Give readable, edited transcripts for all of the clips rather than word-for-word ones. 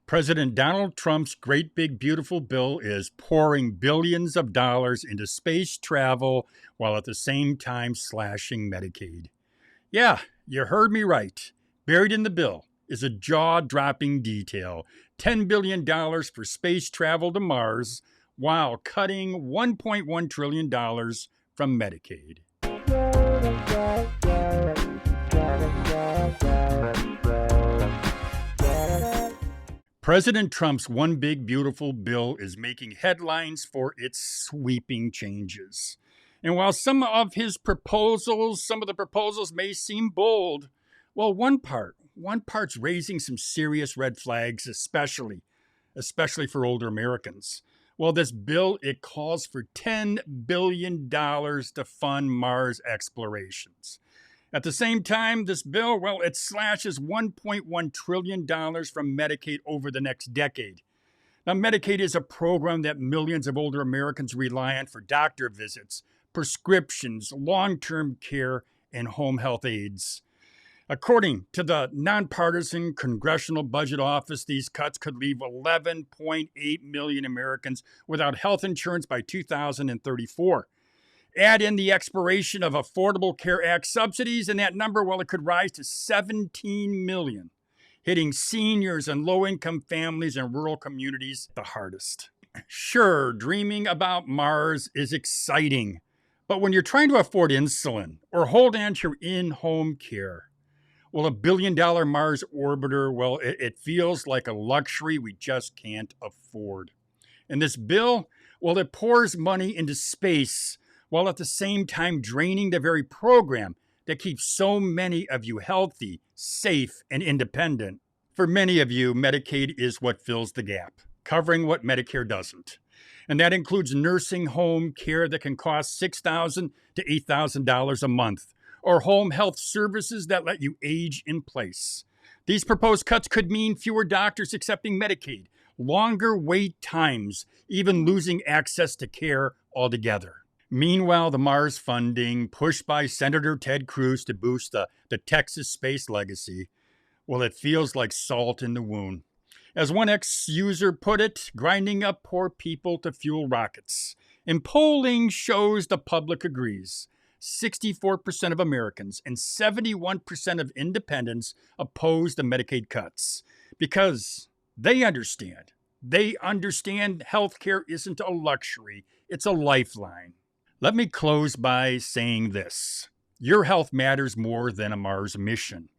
President Donald Trump's great big beautiful bill is pouring billions of dollars into space travel while at the same time slashing Medicaid. Yeah, you heard me right. Buried in the bill is a jaw-dropping detail. $10 billion for space travel to Mars while cutting $1.1 trillion from Medicaid. President Trump's one big beautiful bill is making headlines for its sweeping changes. And while some of the proposals may seem bold, well, one part's raising some serious red flags, especially for older Americans. Well, this bill, it calls for $10 billion to fund Mars explorations. At the same time, this bill, well, it slashes $1.1 trillion from Medicaid over the next decade. Now, Medicaid is a program that millions of older Americans rely on for doctor visits, prescriptions, long-term care, and home health aids. According to the nonpartisan Congressional Budget Office, these cuts could leave 11.8 million Americans without health insurance by 2034. Add in the expiration of Affordable Care Act subsidies, and that number, well, it could rise to 17 million, hitting seniors and low-income families and rural communities the hardest. Sure, dreaming about Mars is exciting, but when you're trying to afford insulin or hold on to your in-home care, well, $1 billion Mars orbiter, well, it feels like a luxury we just can't afford. And this bill, well, it pours money into space while at the same time draining the very program that keeps so many of you healthy, safe, and independent. For many of you, Medicaid is what fills the gap, covering what Medicare doesn't. And that includes nursing home care that can cost $6,000 to $8,000 a month, or home health services that let you age in place. These proposed cuts could mean fewer doctors accepting Medicaid, longer wait times, even losing access to care altogether. Meanwhile, the Mars funding, pushed by Senator Ted Cruz to boost the Texas space legacy, well, it feels like salt in the wound. As one ex-user put it, grinding up poor people to fuel rockets. And polling shows the public agrees. 64% of Americans and 71% of independents oppose the Medicaid cuts because they understand. They understand healthcare isn't a luxury, it's a lifeline. Let me close by saying this. Your health matters more than a Mars mission.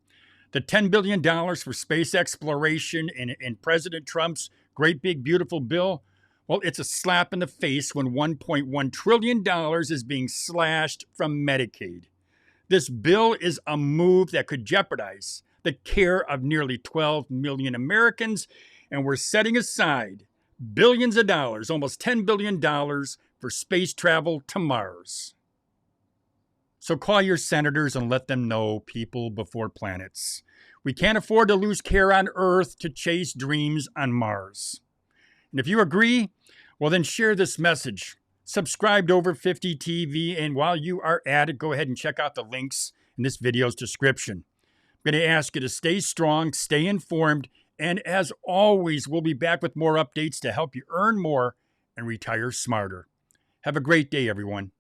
The $10 billion for space exploration in President Trump's great big beautiful bill, well, it's a slap in the face when $1.1 trillion is being slashed from Medicaid. This bill is a move that could jeopardize the care of nearly 12 million Americans, and we're setting aside billions of dollars, almost $10 billion, for space travel to Mars. So call your senators and let them know people before planets. We can't afford to lose care on Earth to chase dreams on Mars. And if you agree, well then share this message. Subscribe to Over 50 TV, and while you are at it, go ahead and check out the links in this video's description. I'm going to ask you to stay strong, stay informed, and as always, we'll be back with more updates to help you earn more and retire smarter. Have a great day, everyone.